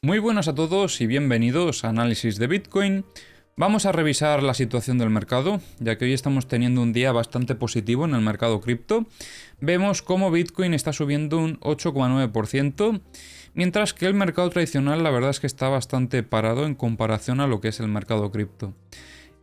Muy buenas a todos y bienvenidos a Análisis de Bitcoin. Vamos a revisar la situación del mercado, ya que hoy estamos teniendo un día bastante positivo en el mercado cripto. Vemos cómo Bitcoin está subiendo un 8,9%, mientras que el mercado tradicional la verdad es que está bastante parado en comparación a lo que es el mercado cripto.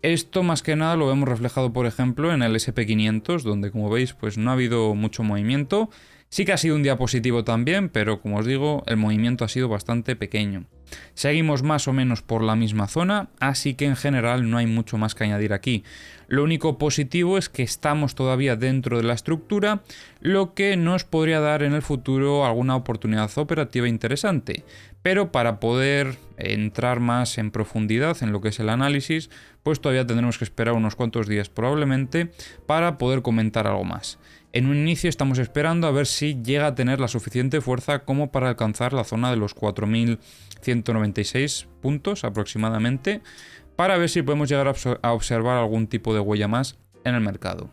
Esto más que nada lo vemos reflejado, por ejemplo, en el SP500, donde como veis pues no ha habido mucho movimiento. Sí que ha sido un día positivo también, pero como os digo, el movimiento ha sido bastante pequeño. Seguimos más o menos por la misma zona, así que en general no hay mucho más que añadir aquí. Lo único positivo es que estamos todavía dentro de la estructura, lo que nos podría dar en el futuro alguna oportunidad operativa interesante. Pero para poder entrar más en profundidad en lo que es el análisis, pues todavía tendremos que esperar unos cuantos días probablemente para poder comentar algo más. En un inicio estamos esperando a ver si llega a tener la suficiente fuerza como para alcanzar la zona de los 4.196 puntos aproximadamente, para ver si podemos llegar a observar algún tipo de huella más en el mercado.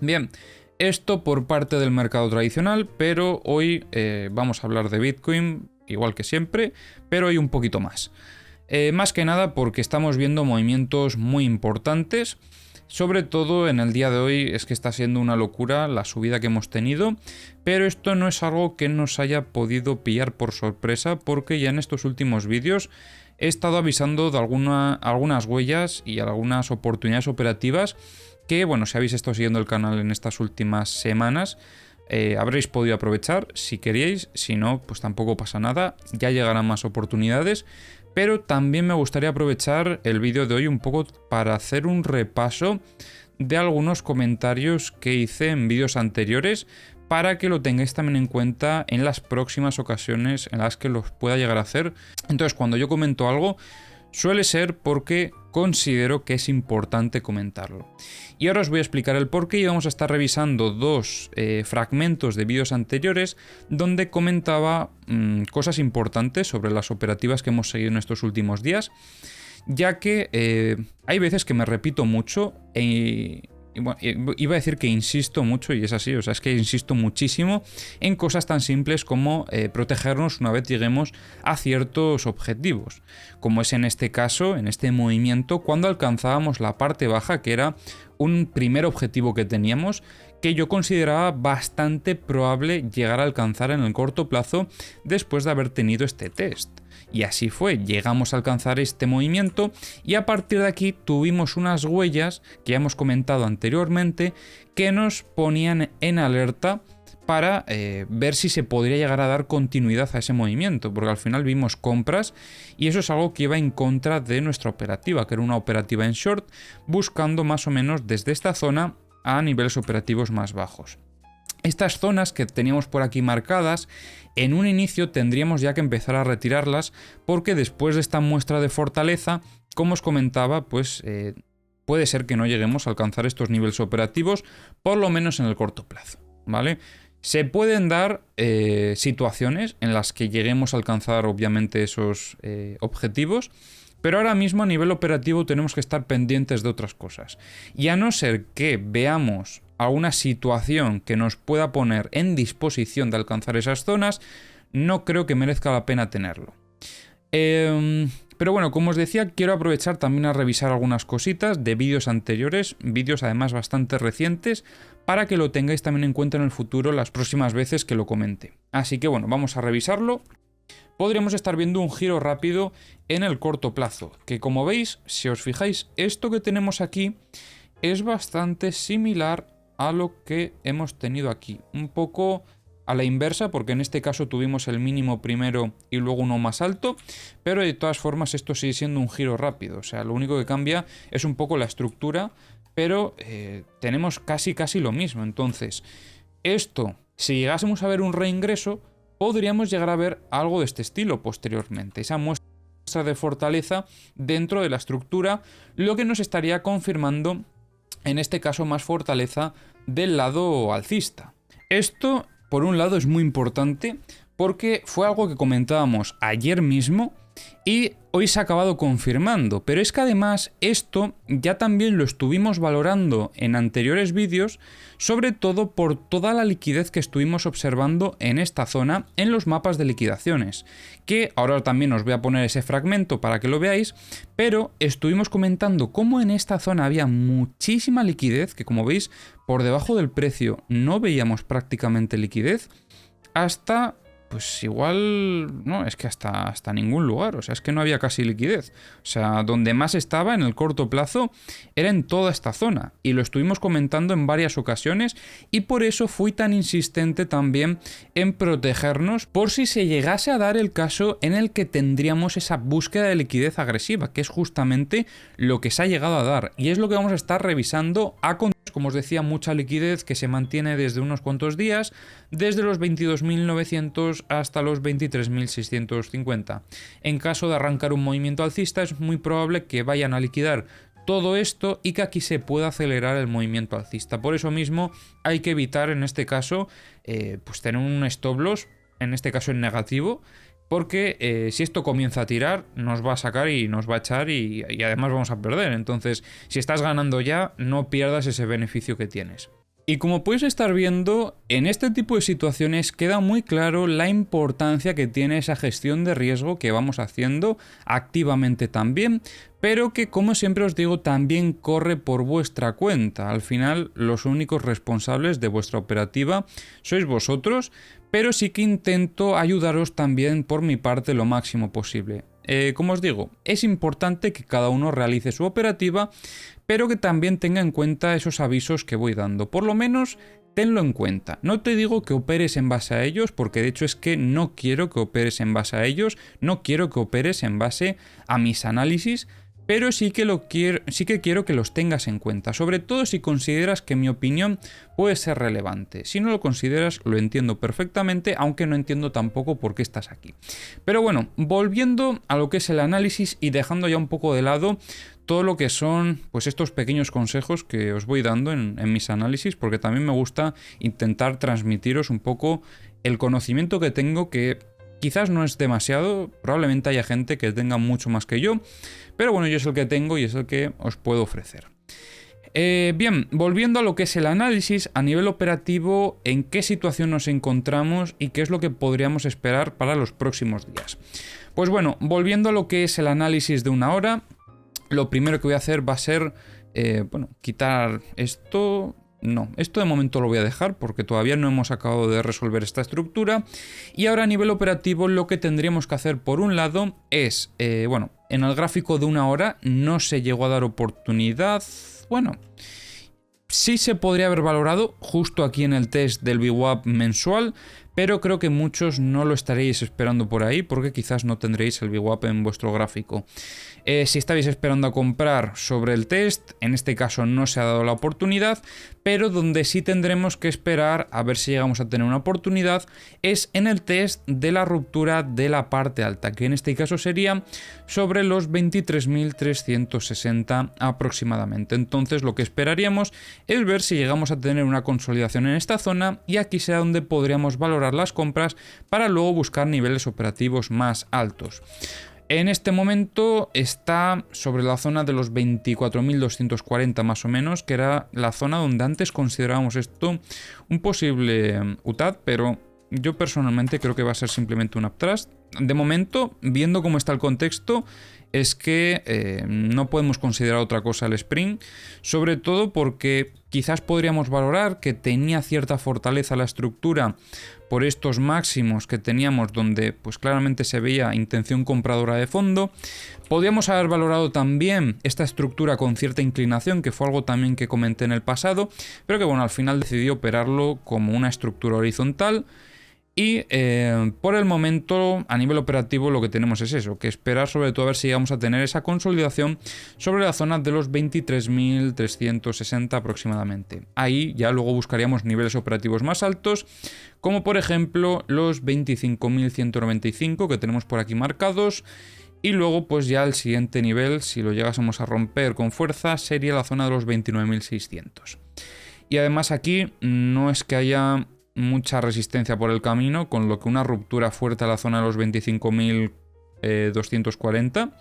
Bien, esto por parte del mercado tradicional, pero hoy vamos a hablar de Bitcoin, igual que siempre, pero hoy un poquito más. Más que nada porque estamos viendo movimientos muy importantes. Sobre todo en el día de hoy es que está siendo una locura la subida que hemos tenido, pero esto no es algo que nos haya podido pillar por sorpresa, porque ya en estos últimos vídeos he estado avisando de algunas huellas y algunas oportunidades operativas que, bueno, si habéis estado siguiendo el canal en estas últimas semanas, habréis podido aprovechar si queréis. Si no, pues tampoco pasa nada, ya llegarán más oportunidades. Pero también me gustaría aprovechar el vídeo de hoy un poco para hacer un repaso de algunos comentarios que hice en vídeos anteriores, para que lo tengáis también en cuenta en las próximas ocasiones en las que los pueda llegar a hacer. Entonces, cuando yo comento algo, suele ser porque considero que es importante comentarlo. Y ahora os voy a explicar el porqué, y vamos a estar revisando dos fragmentos de vídeos anteriores donde comentaba cosas importantes sobre las operativas que hemos seguido en estos últimos días, ya que hay veces que me repito mucho y bueno, iba a decir que insisto mucho, y es así, o sea, es que insisto muchísimo en cosas tan simples como protegernos una vez lleguemos a ciertos objetivos, como es en este caso, en este movimiento, cuando alcanzábamos la parte baja, que era un primer objetivo que teníamos, que yo consideraba bastante probable llegar a alcanzar en el corto plazo después de haber tenido este test. Y así fue, llegamos a alcanzar este movimiento y a partir de aquí tuvimos unas huellas que ya hemos comentado anteriormente que nos ponían en alerta para ver si se podría llegar a dar continuidad a ese movimiento, porque al final vimos compras y eso es algo que iba en contra de nuestra operativa, que era una operativa en short, buscando más o menos desde esta zona a niveles operativos más bajos. Estas zonas que teníamos por aquí marcadas, en un inicio tendríamos ya que empezar a retirarlas, porque después de esta muestra de fortaleza, como os comentaba, pues puede ser que no lleguemos a alcanzar estos niveles operativos, por lo menos en el corto plazo, ¿vale? Se pueden dar situaciones en las que lleguemos a alcanzar obviamente esos objetivos, pero ahora mismo a nivel operativo tenemos que estar pendientes de otras cosas. Y a no ser que veamos a una situación que nos pueda poner en disposición de alcanzar esas zonas, no creo que merezca la pena tenerlo. Pero bueno, como os decía, quiero aprovechar también a revisar algunas cositas de vídeos anteriores, vídeos además bastante recientes, para que lo tengáis también en cuenta en el futuro las próximas veces que lo comente. Así que bueno, vamos a revisarlo. Podríamos estar viendo un giro rápido en el corto plazo, que como veis, si os fijáis, esto que tenemos aquí es bastante similar a lo que hemos tenido aquí, un poco a la inversa, porque en este caso tuvimos el mínimo primero y luego uno más alto, pero de todas formas esto sigue siendo un giro rápido, o sea, lo único que cambia es un poco la estructura, pero tenemos casi lo mismo. Entonces, esto, si llegásemos a ver un reingreso, podríamos llegar a ver algo de este estilo posteriormente, esa muestra de fortaleza dentro de la estructura, lo que nos estaría confirmando en este caso más fortaleza del lado alcista. Esto, por un lado, es muy importante porque fue algo que comentábamos ayer mismo, Y hoy se ha acabado confirmando, pero es que además esto ya también lo estuvimos valorando en anteriores vídeos, sobre todo por toda la liquidez que estuvimos observando en esta zona en los mapas de liquidaciones, que ahora también os voy a poner ese fragmento para que lo veáis, pero estuvimos comentando cómo en esta zona había muchísima liquidez, que como veis por debajo del precio no veíamos prácticamente liquidez, hasta... pues igual, no, es que hasta ningún lugar, o sea, es que no había casi liquidez. O sea, donde más estaba en el corto plazo era en toda esta zona, y lo estuvimos comentando en varias ocasiones, y por eso fui tan insistente también en protegernos por si se llegase a dar el caso en el que tendríamos esa búsqueda de liquidez agresiva, que es justamente lo que se ha llegado a dar, y es lo que vamos a estar revisando a continuación. Como os decía, mucha liquidez que se mantiene desde unos cuantos días, desde los 22.900 hasta los 23.650. En caso de arrancar un movimiento alcista, es muy probable que vayan a liquidar todo esto y que aquí se pueda acelerar el movimiento alcista. Por eso mismo hay que evitar en este caso pues tener un stop loss, en este caso en negativo, porque si esto comienza a tirar, nos va a sacar y nos va a echar y además vamos a perder. Entonces, si estás ganando ya, no pierdas ese beneficio que tienes. Y como podéis estar viendo, en este tipo de situaciones queda muy claro la importancia que tiene esa gestión de riesgo que vamos haciendo activamente también, pero que, como siempre os digo, también corre por vuestra cuenta. Al final, los únicos responsables de vuestra operativa sois vosotros, pero sí que intento ayudaros también por mi parte lo máximo posible. Como os digo, es importante que cada uno realice su operativa, pero que también tenga en cuenta esos avisos que voy dando. Por lo menos tenlo en cuenta. No te digo que operes en base a ellos, porque de hecho es que no quiero que operes en base a ellos, no quiero que operes en base a mis análisis, pero sí que quiero que los tengas en cuenta, sobre todo si consideras que mi opinión puede ser relevante. Si no lo consideras, lo entiendo perfectamente, aunque no entiendo tampoco por qué estás aquí. Pero bueno, volviendo a lo que es el análisis y dejando ya un poco de lado todo lo que son pues estos pequeños consejos que os voy dando en mis análisis, porque también me gusta intentar transmitiros un poco el conocimiento que tengo, que quizás no es demasiado, probablemente haya gente que tenga mucho más que yo, pero bueno, yo es el que tengo y es el que os puedo ofrecer. Bien, volviendo a lo que es el análisis, a nivel operativo, en qué situación nos encontramos y qué es lo que podríamos esperar para los próximos días. Pues bueno, volviendo a lo que es el análisis de una hora, lo primero que voy a hacer va a ser, quitar esto. No, esto de momento lo voy a dejar porque todavía no hemos acabado de resolver esta estructura. Y ahora a nivel operativo lo que tendríamos que hacer por un lado es, en el gráfico de una hora no se llegó a dar oportunidad. Bueno, sí se podría haber valorado justo aquí en el test del VWAP mensual, pero creo que muchos no lo estaréis esperando por ahí porque quizás no tendréis el VWAP en vuestro gráfico. Si estáis esperando a comprar sobre el test, en este caso no se ha dado la oportunidad, pero donde sí tendremos que esperar a ver si llegamos a tener una oportunidad es en el test de la ruptura de la parte alta, que en este caso sería sobre los 23.360 aproximadamente. Entonces lo que esperaríamos es ver si llegamos a tener una consolidación en esta zona y aquí sea donde podríamos valorar las compras para luego buscar niveles operativos más altos. En este momento está sobre la zona de los 24.240 más o menos, que era la zona donde antes considerábamos esto un posible UTAD, pero yo personalmente creo que va a ser simplemente un uptrust. De momento, viendo cómo está el contexto, es que no podemos considerar otra cosa el Spring, sobre todo porque quizás podríamos valorar que tenía cierta fortaleza la estructura por estos máximos que teníamos donde pues claramente se veía intención compradora de fondo. Podríamos haber valorado también esta estructura con cierta inclinación, que fue algo también que comenté en el pasado, pero que bueno, al final decidí operarlo como una estructura horizontal. Y por el momento, a nivel operativo, lo que tenemos es eso, que esperar sobre todo a ver si llegamos a tener esa consolidación sobre la zona de los 23.360 aproximadamente. Ahí ya luego buscaríamos niveles operativos más altos, como por ejemplo los 25.195 que tenemos por aquí marcados. Y luego pues ya el siguiente nivel, si lo llegásemos a romper con fuerza, sería la zona de los 29.600. Y además aquí no es que haya mucha resistencia por el camino, con lo que una ruptura fuerte a la zona de los 25.000 29.240,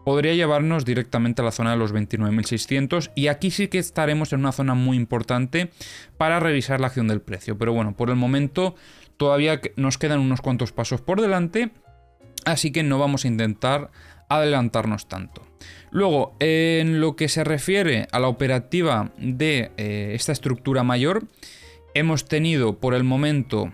podría llevarnos directamente a la zona de los 29.600 y aquí sí que estaremos en una zona muy importante para revisar la acción del precio. Pero bueno, por el momento todavía nos quedan unos cuantos pasos por delante, así que no vamos a intentar adelantarnos tanto. Luego, en lo que se refiere a la operativa de esta estructura mayor, hemos tenido por el momento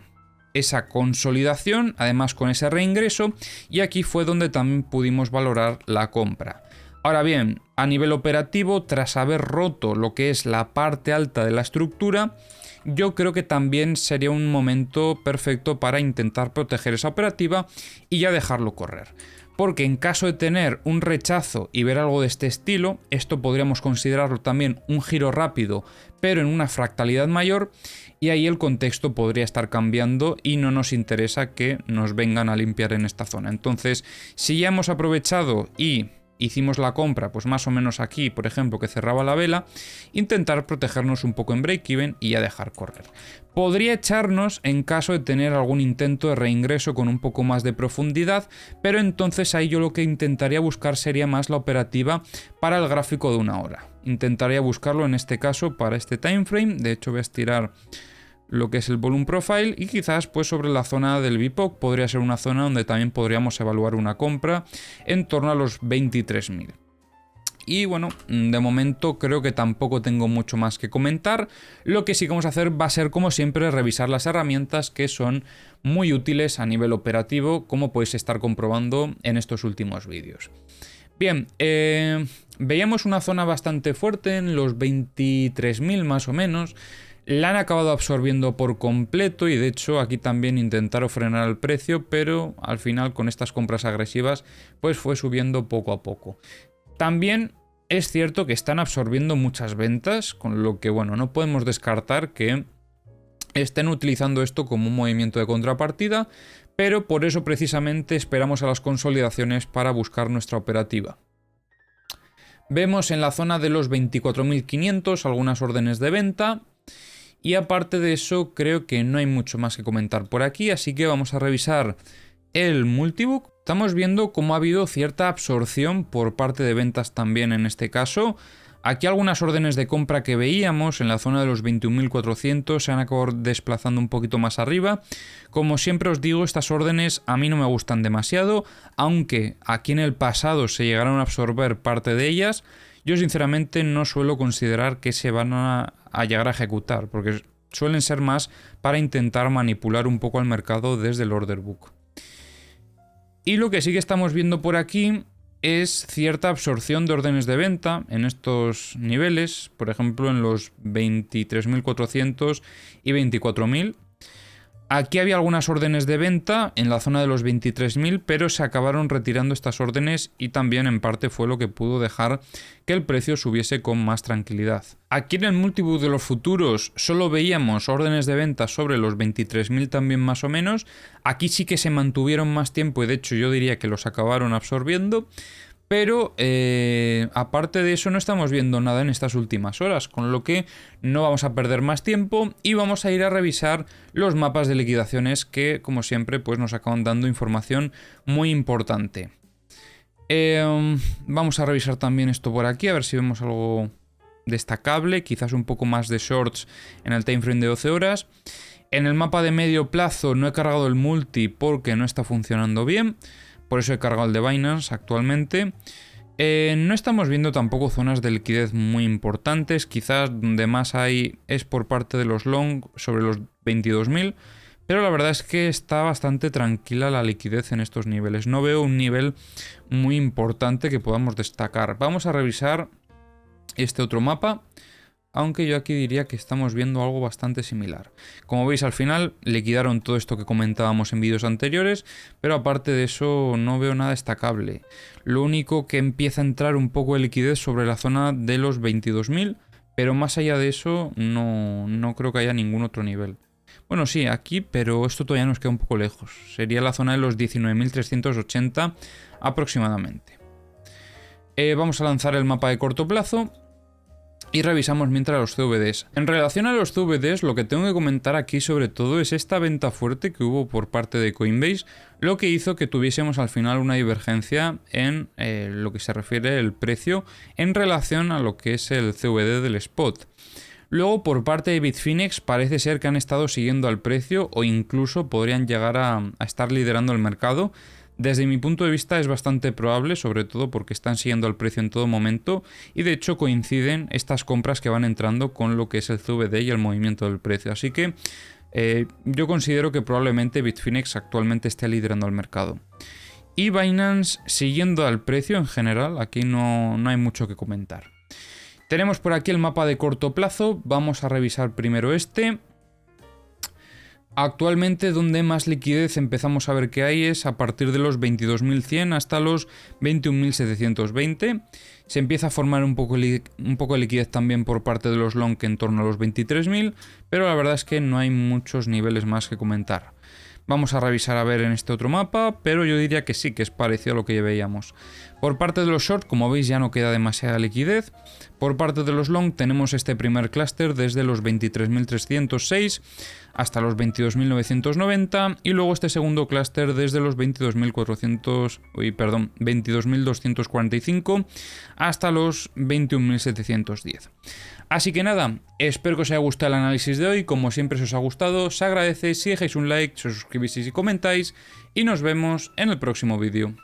esa consolidación, además con ese reingreso, y aquí fue donde también pudimos valorar la compra. Ahora bien, a nivel operativo, tras haber roto lo que es la parte alta de la estructura, yo creo que también sería un momento perfecto para intentar proteger esa operativa y ya dejarlo correr. Porque en caso de tener un rechazo y ver algo de este estilo, esto podríamos considerarlo también un giro rápido, pero en una fractalidad mayor, y ahí el contexto podría estar cambiando y no nos interesa que nos vengan a limpiar en esta zona. Entonces, si ya hemos aprovechado y hicimos la compra, pues más o menos aquí, por ejemplo, que cerraba la vela, intentar protegernos un poco en break-even y ya dejar correr. Podría echarnos en caso de tener algún intento de reingreso con un poco más de profundidad, pero entonces ahí yo lo que intentaría buscar sería más la operativa para el gráfico de una hora. Intentaría buscarlo en este caso para este time frame. De hecho voy a estirar lo que es el volume profile y quizás pues sobre la zona del VPOC podría ser una zona donde también podríamos evaluar una compra en torno a los 23.000. Y bueno, de momento creo que tampoco tengo mucho más que comentar. Lo que sí que vamos a hacer va a ser, como siempre, revisar las herramientas que son muy útiles a nivel operativo, como podéis estar comprobando en estos últimos vídeos. Bien, veíamos una zona bastante fuerte en los 23.000 más o menos. La han acabado absorbiendo por completo y de hecho aquí también intentaron frenar el precio, pero al final con estas compras agresivas pues fue subiendo poco a poco. También es cierto que están absorbiendo muchas ventas, con lo que bueno, no podemos descartar que estén utilizando esto como un movimiento de contrapartida, pero por eso precisamente esperamos a las consolidaciones para buscar nuestra operativa. Vemos en la zona de los 24.500 algunas órdenes de venta. Y aparte de eso, creo que no hay mucho más que comentar por aquí, así que vamos a revisar el multibook. Estamos viendo cómo ha habido cierta absorción por parte de ventas también en este caso. Aquí algunas órdenes de compra que veíamos en la zona de los 21.400 se han acabado desplazando un poquito más arriba. Como siempre os digo, estas órdenes a mí no me gustan demasiado, aunque aquí en el pasado se llegaron a absorber parte de ellas. Yo sinceramente no suelo considerar que se van a llegar a ejecutar, porque suelen ser más para intentar manipular un poco al mercado desde el order book. Y lo que sí que estamos viendo por aquí es cierta absorción de órdenes de venta en estos niveles, por ejemplo en los 23.400 y 24.000. Aquí había algunas órdenes de venta en la zona de los 23.000, pero se acabaron retirando estas órdenes y también en parte fue lo que pudo dejar que el precio subiese con más tranquilidad. Aquí en el multibook de los futuros solo veíamos órdenes de venta sobre los 23.000 también más o menos. Aquí sí que se mantuvieron más tiempo y de hecho yo diría que los acabaron absorbiendo. Pero aparte de eso no estamos viendo nada en estas últimas horas, con lo que no vamos a perder más tiempo y vamos a ir a revisar los mapas de liquidaciones que, como siempre, pues nos acaban dando información muy importante. Vamos a revisar también esto por aquí, a ver si vemos algo destacable, quizás un poco más de shorts en el time frame de 12 horas. En el mapa de medio plazo no he cargado el multi porque no está funcionando bien. Por eso he cargado el de Binance actualmente. No estamos viendo tampoco zonas de liquidez muy importantes. Quizás donde más hay es por parte de los long sobre los 22.000. Pero la verdad es que está bastante tranquila la liquidez en estos niveles. No veo un nivel muy importante que podamos destacar. Vamos a revisar este otro mapa. Aunque yo aquí diría que estamos viendo algo bastante similar. Como veis, al final liquidaron todo esto que comentábamos en vídeos anteriores, pero aparte de eso no veo nada destacable. Lo único que empieza a entrar un poco de liquidez sobre la zona de los 22.000, pero más allá de eso no creo que haya ningún otro nivel. Bueno, sí, aquí, pero esto todavía nos queda un poco lejos. Sería la zona de los 19.380 aproximadamente. Vamos a lanzar el mapa de corto plazo. Y revisamos mientras los CVDs. En relación a los CVDs, lo que tengo que comentar aquí sobre todo es esta venta fuerte que hubo por parte de Coinbase, lo que hizo que tuviésemos al final una divergencia en lo que se refiere al precio en relación a lo que es el CVD del spot. Luego, por parte de Bitfinex, parece ser que han estado siguiendo al precio o incluso podrían llegar a estar liderando el mercado. Desde mi punto de vista es bastante probable, sobre todo porque están siguiendo al precio en todo momento y de hecho coinciden estas compras que van entrando con lo que es el CVD y el movimiento del precio. Así que yo considero que probablemente Bitfinex actualmente esté liderando el mercado. Y Binance siguiendo al precio en general, aquí no hay mucho que comentar. Tenemos por aquí el mapa de corto plazo, vamos a revisar primero este. Actualmente donde más liquidez empezamos a ver que hay es a partir de los 22.100 hasta los 21.720. Se empieza a formar un poco de liquidez también por parte de los long en torno a los 23.000, pero la verdad es que no hay muchos niveles más que comentar. Vamos a revisar a ver en este otro mapa, pero yo diría que sí, que es parecido a lo que ya veíamos. Por parte de los short, como veis, ya no queda demasiada liquidez. Por parte de los long tenemos este primer clúster desde los 23.306 hasta los 22.990 y luego este segundo clúster desde los 22.245 hasta los 21.710. Así que nada, espero que os haya gustado el análisis de hoy. Como siempre, si os ha gustado, se agradece si dejáis un like, si os suscribís y comentáis, y nos vemos en el próximo vídeo.